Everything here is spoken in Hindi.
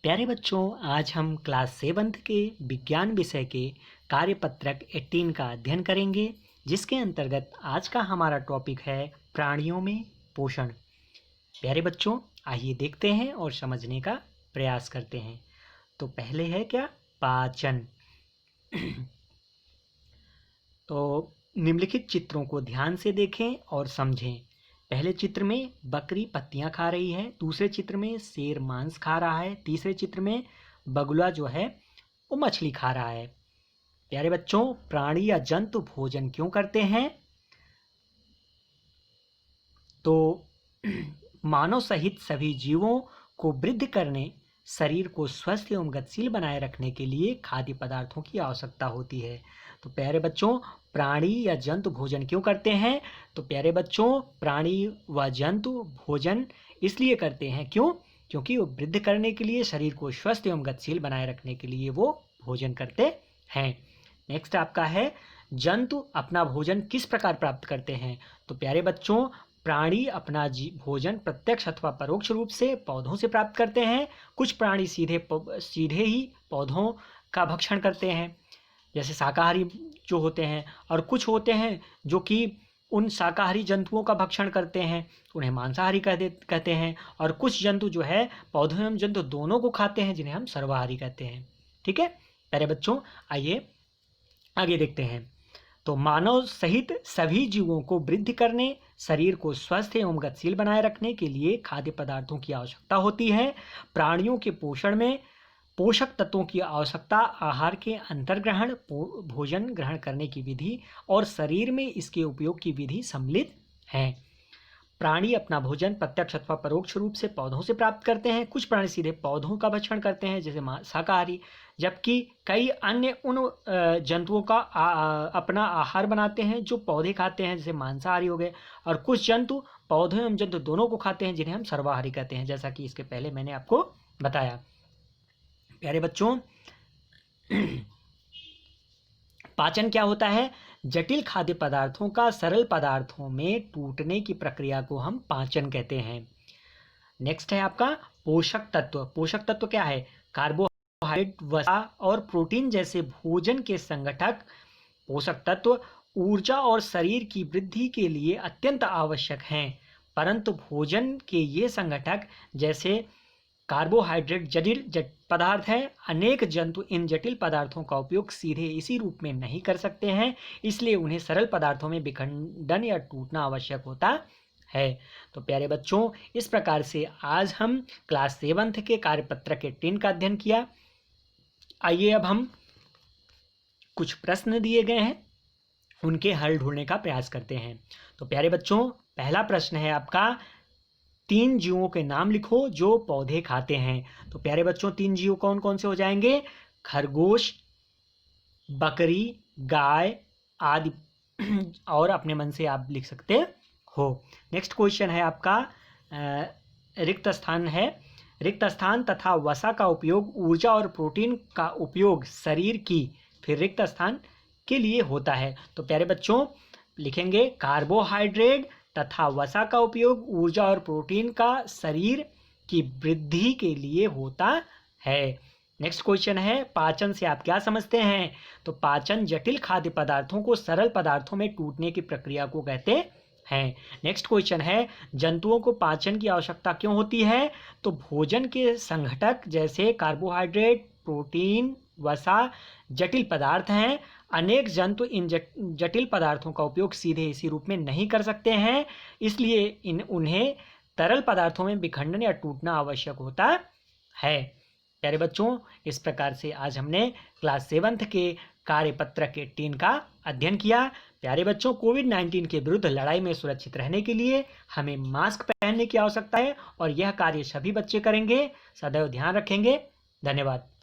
प्यारे बच्चों, आज हम क्लास 7 के विज्ञान विषय के कार्यपत्रक 18 का अध्ययन करेंगे, जिसके अंतर्गत आज का हमारा टॉपिक है प्राणियों में पोषण। प्यारे बच्चों, आइए देखते हैं और समझने का प्रयास करते हैं। तो पहले है क्या? पाचन। तो निम्नलिखित चित्रों को ध्यान से देखें और समझें। पहले चित्र में बकरी पत्तियां खा रही है, दूसरे चित्र में शेर मांस खा रहा है, तीसरे चित्र में बगुला जो है वो मछली खा रहा है। प्यारे बच्चों, प्राणी या जंतु भोजन क्यों करते हैं? तो मानव सहित सभी जीवों को वृद्धि करने, शरीर को स्वस्थ एवं गतिशील बनाए रखने के लिए खाद्य पदार्थों की आवश्यकता होती है। तो प्यारे बच्चों, प्राणी या जंतु भोजन क्यों करते हैं? तो प्यारे बच्चों, प्राणी व जंतु भोजन इसलिए करते हैं, क्यों? क्योंकि वो वृद्धि करने के लिए, शरीर को स्वस्थ एवं गतिशील बनाए रखने के लिए वो भोजन करते हैं। नेक्स्ट आपका है, जंतु अपना भोजन किस प्रकार प्राप्त करते हैं? तो प्यारे बच्चों, प्राणी अपना भोजन प्रत्यक्ष अथवा परोक्ष रूप से पौधों से प्राप्त करते हैं। कुछ प्राणी सीधे ही पौधों का भक्षण करते हैं, जैसे शाकाहारी जो होते हैं, और कुछ होते हैं जो कि उन शाकाहारी जंतुओं का भक्षण करते हैं, उन्हें मांसाहारी कहते हैं। और कुछ जंतु जो है पौधों एवं जंतु दोनों को खाते हैं, जिन्हें हम सर्वाहारी कहते हैं। ठीक है प्यारे बच्चों, आइए आगे देखते हैं। तो मानव सहित सभी जीवों को वृद्धि करने, शरीर को स्वस्थ एवं गतिशील बनाए रखने के लिए खाद्य पदार्थों की आवश्यकता होती है। प्राणियों के पोषण में पोषक तत्वों की आवश्यकता, आहार के अंतर्ग्रहण, भोजन ग्रहण करने की विधि और शरीर में इसके उपयोग की विधि सम्मिलित है। प्राणी अपना भोजन प्रत्यक्ष अथवा परोक्ष रूप से पौधों से प्राप्त करते हैं। कुछ प्राणी सीधे पौधों का भक्षण करते हैं, जैसे शाकाहारी, जबकि कई अन्य उन जंतुओं का अपना आहार बनाते हैं जो पौधे खाते हैं, जैसे मांसाहारी हो गए। और कुछ जंतु पौधों एवं जंतु दोनों को खाते हैं, जिन्हें हम सर्वाहारी कहते हैं, जैसा कि इसके पहले मैंने आपको बताया। प्यारे बच्चों, पाचन क्या होता है? जटिल खाद्य पदार्थों का सरल पदार्थों में टूटने की प्रक्रिया को हम पाचन कहते हैं। नेक्स्ट है आपका पोषक तत्व। पोषक तत्व क्या है? कार्बोहाइड्रेट, वसा और प्रोटीन जैसे भोजन के संगठक पोषक तत्व ऊर्जा और शरीर की वृद्धि के लिए अत्यंत आवश्यक हैं। परंतु भोजन के ये संगठक जैसे कार्बोहाइड्रेट जटिल पदार्थ है। अनेक जंतु इन जटिल पदार्थों का उपयोग सीधे इसी रूप में नहीं कर सकते हैं, इसलिए उन्हें सरल पदार्थों में विखंडन या टूटना आवश्यक होता है। तो प्यारे बच्चों, इस प्रकार से आज हम क्लास 7 के कार्यपत्रक 18 का अध्ययन किया। आइए अब हम कुछ प्रश्न दिए गए हैं, उनके हल ढूंढने का प्रयास करते हैं। तो प्यारे बच्चों, पहला प्रश्न है आपका, 3 जीवों के नाम लिखो जो पौधे खाते हैं। तो प्यारे बच्चों, 3 जीव कौन कौन से हो जाएंगे? खरगोश, बकरी, गाय आदि, और अपने मन से आप लिख सकते हो। नेक्स्ट क्वेश्चन है आपका, रिक्त स्थान है। रिक्त स्थान तथा वसा का उपयोग ऊर्जा और प्रोटीन का उपयोग शरीर की फिर रिक्त स्थान के लिए होता है। तो प्यारे बच्चों, लिखेंगे कार्बोहाइड्रेट तथा वसा का उपयोग ऊर्जा और प्रोटीन का शरीर की वृद्धि के लिए होता है। नेक्स्ट क्वेश्चन है, पाचन से आप क्या समझते हैं? तो पाचन जटिल खाद्य पदार्थों को सरल पदार्थों में टूटने की प्रक्रिया को कहते हैं। नेक्स्ट क्वेश्चन है, जंतुओं को पाचन की आवश्यकता क्यों होती है? तो भोजन के संघटक जैसे कार्बोहाइड्रेट, प्रोटीन, वसा जटिल पदार्थ हैं। अनेक जंतु इन जटिल पदार्थों का उपयोग सीधे इसी रूप में नहीं कर सकते हैं, इसलिए उन्हें तरल पदार्थों में विखंडन या टूटना आवश्यक होता है। प्यारे बच्चों, इस प्रकार से आज हमने क्लास 7 के कार्यपत्रक 18 का अध्ययन किया। प्यारे बच्चों, कोविड-19 के विरुद्ध लड़ाई में सुरक्षित रहने के लिए हमें मास्क पहनने की आवश्यकता है, और यह कार्य सभी बच्चे करेंगे। सदैव ध्यान रखेंगे। धन्यवाद।